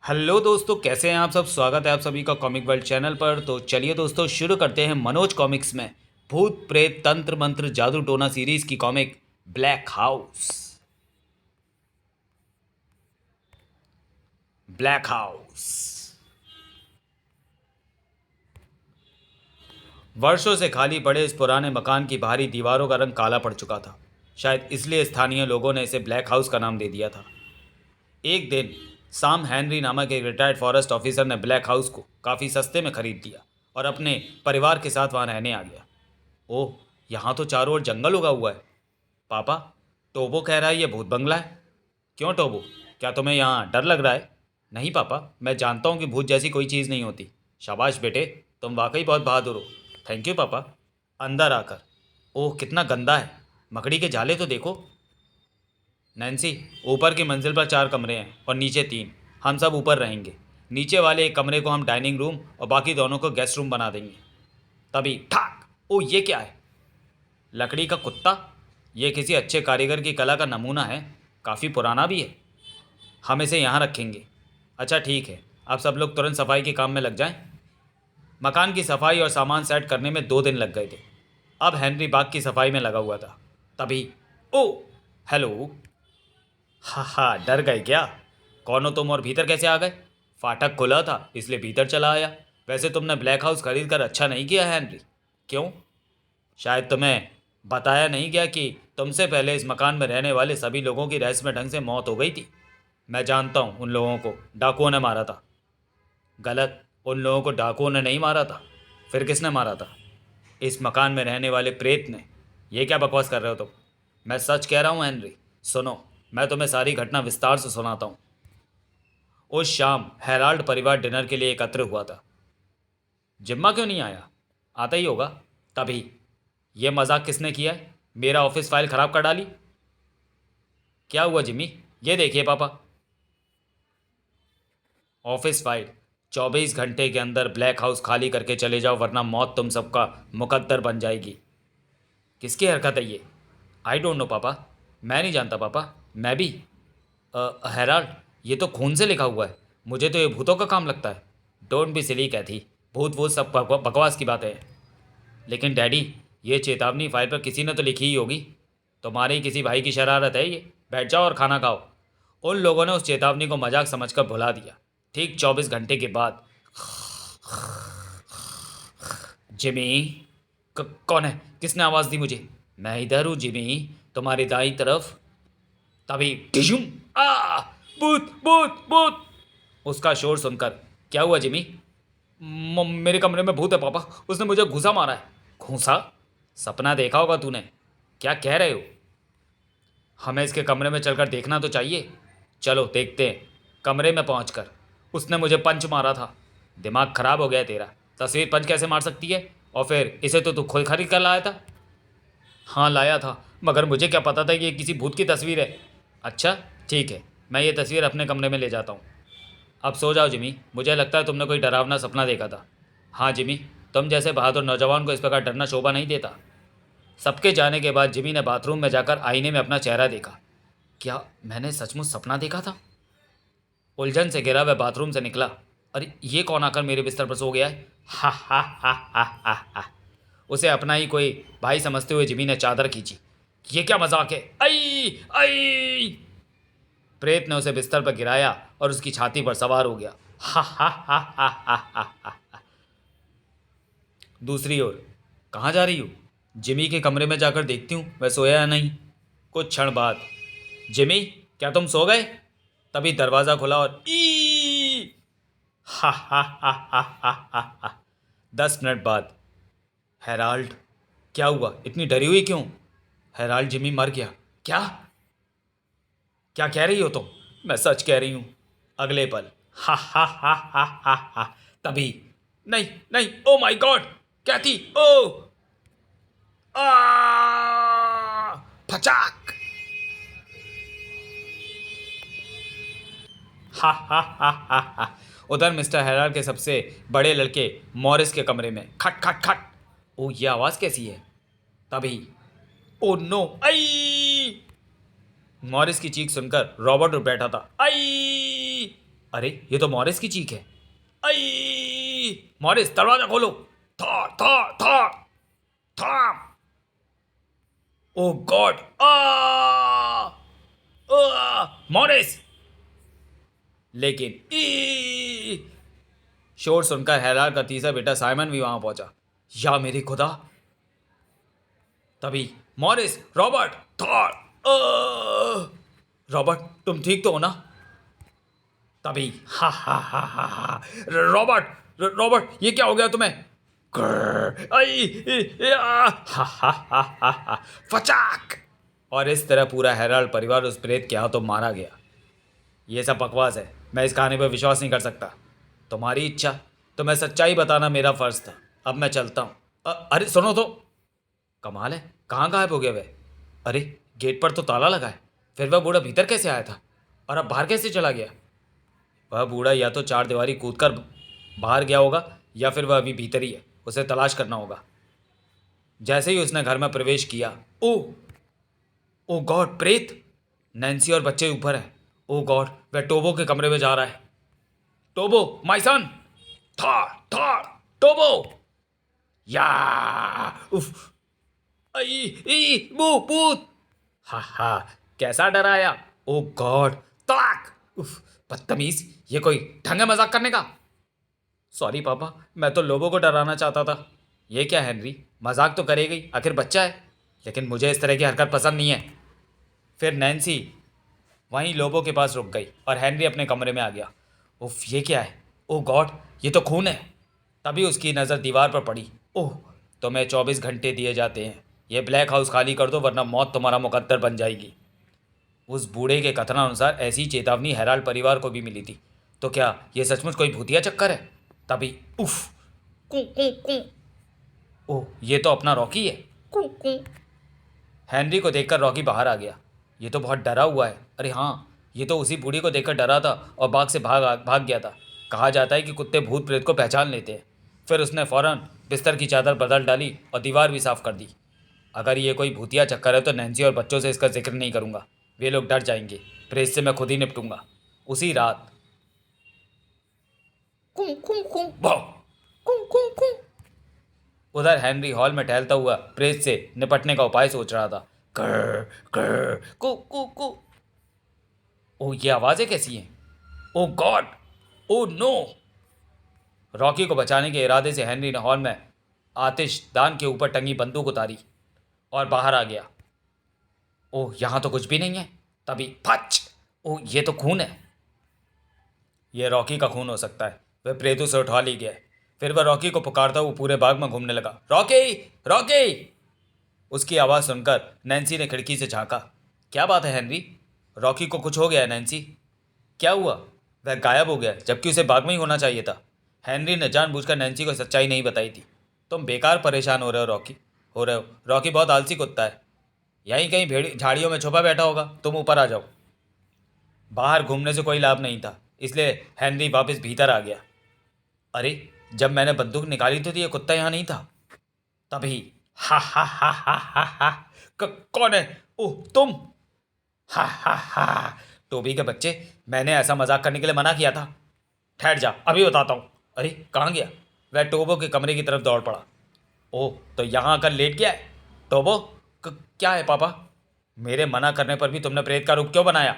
Hello दोस्तों, कैसे हैं आप सब। स्वागत है आप सभी का कॉमिक वर्ल्ड चैनल पर। तो चलिए दोस्तों, शुरू करते हैं मनोज कॉमिक्स में भूत प्रेत तंत्र मंत्र जादू टोना सीरीज की comic black house. Black house. वर्षों से खाली पड़े इस पुराने मकान की बाहरी दीवारों का रंग काला पड़ चुका था। शायद इसलिए स्थानीय लोगों ने इसे ब्लैक हाउस का नाम दे दिया था। एक दिन साम हेनरी नामक एक रिटायर्ड फॉरेस्ट ऑफिसर ने ब्लैक हाउस को काफ़ी सस्ते में खरीद लिया और अपने परिवार के साथ वहाँ रहने आ गया। ओह, यहाँ तो चारों ओर जंगल उगा हुआ है। पापा, टोबो कह रहा है ये भूत बंगला है। क्यों टोबो, क्या तुम्हें यहाँ डर लग रहा है? नहीं पापा, मैं जानता हूँ कि भूत जैसी कोई चीज़ नहीं होती। शाबाश बेटे, तुम वाकई बहुत बहादुर हो। थैंक यू पापा। अंदर आकर, ओह कितना गंदा है, मकड़ी के जाले तो देखो। नैन्सी, ऊपर की मंजिल पर 4 कमरे हैं और नीचे 3। हम सब ऊपर रहेंगे। नीचे वाले एक कमरे को हम डाइनिंग रूम और बाकी दोनों को गेस्ट रूम बना देंगे। तभी ठाक, ओ ये क्या है? लकड़ी का कुत्ता। ये किसी अच्छे कारीगर की कला का नमूना है। काफ़ी पुराना भी है। हम इसे यहाँ रखेंगे। अच्छा ठीक है, आप सब लोग तुरंत सफाई के काम में लग जाएं। मकान की सफाई और सामान सेट करने में 2 दिन लग गए थे। अब हेनरी बाग की सफाई में लगा हुआ था। तभी ओ, हेलो। हा हा, डर गए क्या? कौन हो तुम और भीतर कैसे आ गए? फाटक खुला था इसलिए भीतर चला आया। वैसे तुमने ब्लैक हाउस खरीद कर अच्छा नहीं किया है हेनरी। क्यों? शायद तुम्हें बताया नहीं गया कि तुमसे पहले इस मकान में रहने वाले सभी लोगों की रहस्यमय ढंग से मौत हो गई थी। मैं जानता हूँ उन लोगों को डाकुओं ने मारा था। गलत, उन लोगों को डाकुओं ने नहीं मारा था। फिर किसने मारा था? इस मकान में रहने वाले प्रेत ने। ये क्या बकवास कर रहे हो तुम? मैं सच कह रहा हूँ हेनरी। सुनो, मैं तुम्हें सारी घटना विस्तार से सुनाता हूँ। उस शाम हेराल्ड परिवार डिनर के लिए एकत्र हुआ था। जिम्मा क्यों नहीं आया? आता ही होगा। तभी ये मजाक किसने किया है? मेरा ऑफिस फाइल खराब कर डाली। क्या हुआ जिमी? ये देखिए पापा, ऑफिस फाइल। 24 घंटे के अंदर ब्लैक हाउस खाली करके चले जाओ वरना मौत तुम सबका मुकद्दर बन जाएगी। किसकी हरकत है ये? आई डोंट नो पापा। मैं नहीं जानता पापा। मैं भी। हेराल्ड, ये तो खून से लिखा हुआ है। मुझे तो ये भूतों का काम लगता है। डोंट बी सिली कैथी। भूत वूत सब बकवास की बातें हैं। लेकिन डैडी, ये चेतावनी फाइल पर किसी ने तो लिखी ही होगी। तुम्हारे ही किसी भाई की शरारत है ये। बैठ जाओ और खाना खाओ। उन लोगों ने उस चेतावनी को मजाक समझकर भुला दिया। ठीक 24 घंटे के बाद, जिमी। कौन है? किसने आवाज़ दी मुझे? मैं इधर हूँ जिमी, तुम्हारी दाई तरफ। तभी टिशुम। आ, भूत भूत भूत। उसका शोर सुनकर, क्या हुआ जिमी? मेरे कमरे में भूत है पापा, उसने मुझे घूसा मारा है। घूसा? सपना देखा होगा तूने। क्या कह रहे हो? हमें इसके कमरे में चलकर देखना तो चाहिए। चलो देखते हैं। कमरे में पहुंचकर उसने मुझे पंच मारा था। दिमाग खराब हो गया तेरा। तस्वीर पंच कैसे मार सकती है? और फिर इसे तो तू खुद खरीद कर लाया था। हाँ लाया था, मगर मुझे क्या पता था कि ये किसी भूत की तस्वीर है। अच्छा ठीक है, मैं ये तस्वीर अपने कमरे में ले जाता हूँ। अब सो जाओ जिमी, मुझे लगता है तुमने कोई डरावना सपना देखा था। हाँ जिमी, तुम जैसे बहादुर नौजवान को इस प्रकार डरना शोभा नहीं देता। सबके जाने के बाद जिमी ने बाथरूम में जाकर आईने में अपना चेहरा देखा। क्या मैंने सचमुच सपना देखा था? उलझन से घिरा वह बाथरूम से निकला। अरे ये कौन आकर मेरे बिस्तर पर सो गया है? हा हा हा हा हा हा। उसे अपना ही कोई भाई समझते हुए जिमी ने चादर खींची। ये क्या मजाक है? आई आई। प्रेत ने उसे बिस्तर पर गिराया और उसकी छाती पर सवार हो गया। हा हा हा हा हा हा हा। दूसरी ओर, कहाँ जा रही हूँ? जिमी के कमरे में जाकर देखती हूँ वह सोया या नहीं। कुछ क्षण बाद, जिमी, क्या तुम सो गए? तभी दरवाज़ा खुला और ई हा हा हा हा हा हा हा। 10 मिनट बाद, हेराल्ड, क्या हुआ? इतनी डरी हुई क्यों? हेराल्ड, जिमी मर गया। क्या? क्या कह रही हो तुम? मैं सच कह रही हूँ। अगले पल, हा हा हा हा हा हा। तभी, नहीं नहीं, ओ माय गॉड, क्या थी? ओ आ फचाक। हा हा हा हा हा। उधर मिस्टर हेराल्ड के सबसे बड़े लड़के मॉरिस के कमरे में खट खट खट। ओ ये आवाज़ कैसी है? तभी, ओ नो, आई। मॉरिस की चीख सुनकर रॉबर्ट उठ बैठा था। आई। अरे ये तो मॉरिस की चीख है। आई मॉरिस, दरवाजा खोलो। Thor Thor Thor Thor. Oh God, Morris. लेकिन शोर सुनकर हैरान का तीसरा बेटा साइमन भी वहां पहुंचा। या मेरी खुदा। तभी मॉरिस, रॉबर्ट, थॉर। रॉबर्ट, तुम ठीक तो हो ना? तभी रॉबर्ट, रॉबर्ट, ये क्या हो गया तुम्हें? ग्रर, आई, फचाक। और इस तरह पूरा हेराल्ड परिवार उस प्रेत के हाथों मारा गया। ये सब बकवास है, मैं इस कहानी पर विश्वास नहीं कर सकता। तुम्हारी इच्छा, तो मैं सच्चाई बताना मेरा फर्ज था। अब मैं चलता हूँ। अरे सुनो तो। कमाल है, कहाँ गायब हो गया वह? अरे गेट पर तो ताला लगा है, फिर वह बूढ़ा भीतर कैसे आया था और अब बाहर कैसे चला गया? वह बूढ़ा या तो चार दीवारी कूदकर बाहर गया होगा या फिर वह अभी भीतर ही है। उसे तलाश करना होगा। जैसे ही उसने घर में प्रवेश किया, ओ ओ गॉड, प्रेत! नैन्सी और बच्चे ऊपर हैं। ओ गॉड, वह टोबो के कमरे में जा रहा है। टोबो, माय सन! थार थार, टोबो! या उफ, आई ई बू भूत! हा हा, कैसा डराया! ओ गॉड, तड़ाक! उफ, बदतमीज, ये कोई ढंग है मजाक करने का? सॉरी पापा, मैं तो लोगों को डराना चाहता था। ये क्या हेनरी, मजाक तो करेगी, आखिर बच्चा है। लेकिन मुझे इस तरह की हरकत पसंद नहीं है। फिर नैन्सी वहीं लोबो के पास रुक गई और हेनरी अपने कमरे में आ गया। उफ, ये क्या है? ओह गॉड, ये तो खून है। तभी उसकी नज़र दीवार पर पड़ी। ओह, तुम्हें 24 घंटे दिए जाते हैं। ये ब्लैक हाउस खाली कर दो वरना मौत तुम्हारा मुकद्दर बन जाएगी। उस बूढ़े के कथनानुसार ऐसी चेतावनी हेराल्ड परिवार को भी मिली थी। तो क्या ये सचमुच कोई भूतिया चक्कर है? तभी उफ, कू कू कू। ओह, ये तो अपना रॉकी है। कू कू। हेनरी को देखकर रॉकी बाहर आ गया। ये तो बहुत डरा हुआ है। अरे हाँ, ये तो उसी बूढ़ी को देखकर डरा था और बाग से भाग गया था। कहा जाता है कि कुत्ते भूत प्रेत को पहचान लेते हैं। फिर उसने फौरन बिस्तर की चादर बदल डाली और दीवार भी साफ कर दी। अगर ये कोई भूतिया चक्कर है तो नैन्सी और बच्चों से इसका जिक्र नहीं करूँगा। वे लोग डर जाएंगे। प्रेत से मैं खुद ही निपटूंगा। उसी रात कुं कुं कुं भौ, कुं कुं कुं। उधर हेनरी हॉल में टहलता हुआ प्रेत से निपटने का उपाय सोच रहा था। कर कर कु कु कु। ओह, ये आवाज़ें कैसी हैं? ओह गॉड, ओह नो! रॉकी को बचाने के इरादे से हेनरी ने हॉल में आतिशदान के ऊपर टंगी बंदूक उतारी और बाहर आ गया। ओह, यहाँ तो कुछ भी नहीं है। तभी फच! ओह, ये तो खून है। यह रॉकी का खून हो सकता है। वह प्रेतों से उठा ली गया है। फिर वह रॉकी को पुकारता हुआ पूरे बाग में घूमने लगा। Rocky, Rocky! उसकी आवाज़ सुनकर नैन्सी ने खिड़की से झांका। क्या बात है हेनरी? रॉकी को कुछ हो गया है नैन्सी? क्या हुआ? वह गायब हो गया जबकि उसे बाग में ही होना चाहिए था। हेनरी ने जानबूझकर नैन्सी को सच्चाई नहीं बताई थी। तुम बेकार परेशान हो रहे हो रॉकी। रॉकी बहुत आलसी कुत्ता है। यहीं कहीं भेड़ी झाड़ियों में छुपा बैठा होगा। तुम ऊपर आ जाओ। बाहर घूमने से कोई लाभ नहीं था, इसलिए हेनरी वापस भीतर आ गया। अरे, जब मैंने बंदूक निकाली तो ये कुत्ता यहाँ नहीं था। तभी हा, कौन है? ओह, तुम! हा, टोबी के बच्चे, मैंने ऐसा मजाक करने के लिए मना किया था। ठहर जा, अभी बताता हूँ। अरे कहाँ गया? वह टोबो के कमरे की तरफ दौड़ पड़ा। ओह, तो यहाँ आकर लेट गया है? टोबो, क्या है पापा? मेरे मना करने पर भी तुमने प्रेत का रूप क्यों बनाया?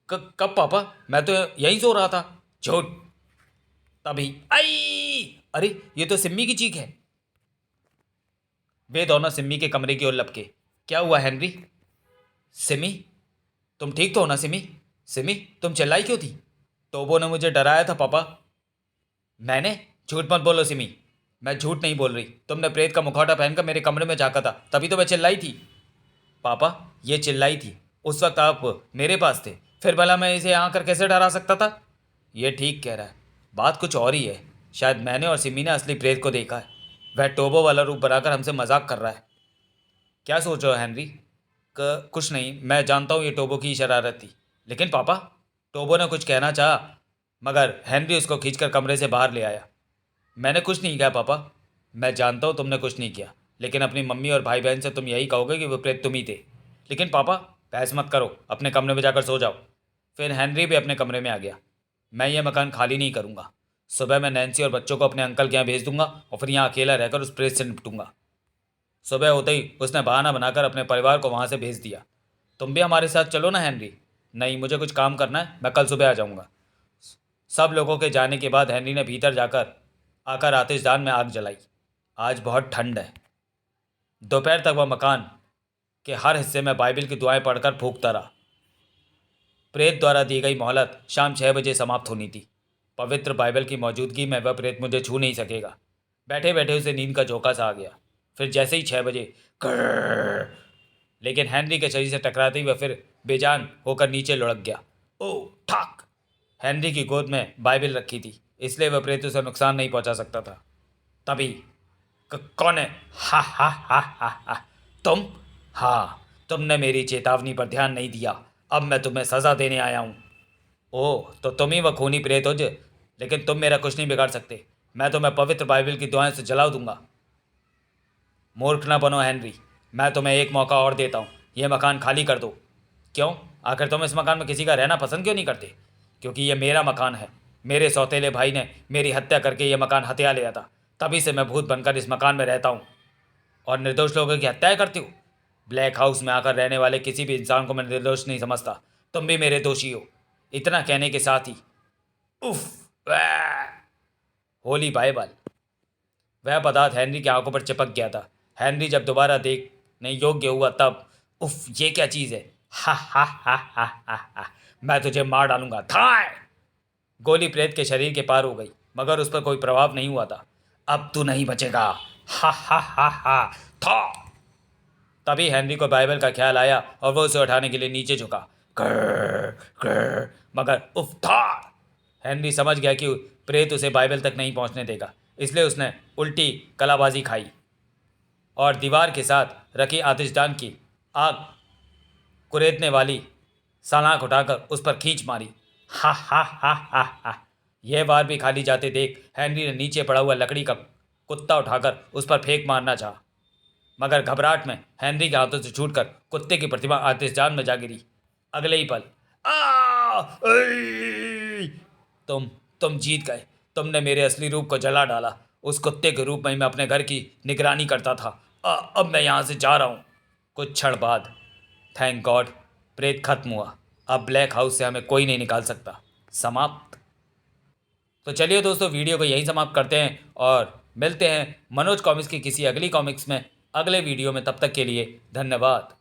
कब पापा? मैं तो यहीं सो रहा था। झूठ! तभी आई! अरे ये तो सिम्मी की चीख है। वे दोनों सिम्मी के कमरे की ओर लपके। क्या हुआ हेनरी? सिमी, तुम ठीक तो हो ना सिमी? सिमी, तुम चिल्लाई क्यों थी? टोबो ने मुझे डराया था पापा। मैंने? झूठ मत बोलो सिमी। मैं झूठ नहीं बोल रही। तुमने प्रेत का मुखौटा पहनकर मेरे कमरे में झांका था, तभी तो मैं चिल्लाई थी। पापा, ये चिल्लाई थी, उस वक्त आप मेरे पास थे। फिर भला मैं इसे यहाँ आकर कैसे डरा सकता था? ये ठीक कह रहा है। बात कुछ और ही है। शायद मैंने और सिमी ने असली प्रेत को देखा है। वह टोबो वाला रूप बनाकर हमसे मजाक कर रहा है। क्या सोच रहे हो हेनरी? कुछ नहीं, मैं जानता हूँ ये टोबो की शरारत थी। लेकिन पापा, टोबो ने कुछ कहना चाहा मगर हेनरी उसको खींचकर कमरे से बाहर ले आया। मैंने कुछ नहीं किया पापा। मैं जानता हूँ तुमने कुछ नहीं किया, लेकिन अपनी मम्मी और भाई बहन से तुम यही कहोगे कि वो प्रेत तुम ही थे। लेकिन पापा, बहस मत करो, अपने कमरे में जाकर सो जाओ। फिर हेनरी भी अपने कमरे में आ गया। मैं ये मकान खाली नहीं करूँगा। सुबह मैं नैन्सी और बच्चों को अपने अंकल के यहाँ भेज दूंगा और फिर यहाँ अकेला रहकर उस प्रेत से निपटूंगा। सुबह होते ही उसने बहाना बनाकर अपने परिवार को वहाँ से भेज दिया। तुम भी हमारे साथ चलो ना हेनरी। नहीं, मुझे कुछ काम करना है, मैं कल सुबह आ जाऊँगा। सब लोगों के जाने के बाद हेनरी ने भीतर जाकर आकर आतिशदान में आग जलाई। आज बहुत ठंड है। दोपहर तक वह मकान के हर हिस्से में बाइबिल की दुआएं पढ़कर फूंकता रहा। प्रेत द्वारा दी गई मोहलत शाम 6 बजे समाप्त होनी थी। पवित्र बाइबल की मौजूदगी में वह प्रेत मुझे छू नहीं सकेगा। बैठे बैठे उसे नींद का झोंका सा आ गया। फिर जैसे ही 6 बजे कर्र, लेकिन हेनरी के शरीर से टकराते ही वह फिर बेजान होकर नीचे लुढ़क गया। ओ ठाक! हेनरी की गोद में बाइबल रखी थी, इसलिए वह प्रेत उसे नुकसान नहीं पहुंचा सकता था। तभी कौन है? हा हा हा हा हा। तुम? हाँ, तुमने मेरी चेतावनी पर ध्यान नहीं दिया। अब मैं तुम्हें सजा देने आया हूँ। ओह, तो तुम ही वह खूनी प्रेत हो जो, लेकिन तुम मेरा कुछ नहीं बिगाड़ सकते। मैं तुम्हें पवित्र बाइबल की दुआएं से जला दूंगा। मूर्ख न बनो हेनरी, मैं तुम्हें एक मौका और देता हूँ। यह मकान खाली कर दो। क्यों? आखिर तुम इस मकान में किसी का रहना पसंद क्यों नहीं करते? क्योंकि यह मेरा मकान है। मेरे सौतेले भाई ने मेरी हत्या करके यह मकान हथिया लिया था। तभी से मैं भूत बनकर इस मकान में रहता हूँ और निर्दोष लोगों की हत्याएं करती हूँ। ब्लैक हाउस में आकर रहने वाले किसी भी इंसान को मैं निर्दोष नहीं समझता। तुम भी मेरे दोषी हो। इतना कहने के साथ ही उफ, वैह! होली बाइबल! वह पदार्थ हेनरी की आंखों पर चिपक गया था। हेनरी जब दोबारा देखने योग्य हुआ तब, उफ, ये क्या चीज़ है? हा हा हा हा हा हा, मैं तुझे मार डालूंगा। थाय! गोली प्रेत के शरीर के पार हो गई, मगर उस पर कोई प्रभाव नहीं हुआ था। अब तू नहीं बचेगा। हा हा हा हा था। तभी हेनरी को बाइबल का ख्याल आया और वो उसे उठाने के लिए नीचे झुका। कर, कर, मगर उफ था। हेनरी समझ गया कि प्रेत उसे बाइबल तक नहीं पहुंचने देगा, इसलिए उसने उल्टी कलाबाजी खाई और दीवार के साथ रखी आतिशदान की आग कुरेदने वाली सलाख उठाकर उस पर खींच मारी। हा हा हा हा हा। यह बार भी खाली जाते देख हेनरी ने नीचे पड़ा हुआ लकड़ी का कुत्ता उठाकर उस पर फेंक मारना चाहा, मगर घबराहट में हेनरी के हाथों से छूटकर कुत्ते की प्रतिमा आतिशदान में जा गिरी। अगले ही पल आ ऐ! तुम जीत गए। तुमने मेरे असली रूप को जला डाला। उस कुत्ते के रूप में मैं अपने घर की निगरानी करता था। अब मैं यहाँ से जा रहा हूँ। कुछ क्षण बाद, थैंक गॉड, प्रेत खत्म हुआ। अब ब्लैक हाउस से हमें कोई नहीं निकाल सकता। समाप्त। तो चलिए दोस्तों, वीडियो को यहीं समाप्त करते हैं और मिलते हैं मनोज कॉमिक्स की किसी अगली कॉमिक्स में अगले वीडियो में। तब तक के लिए धन्यवाद।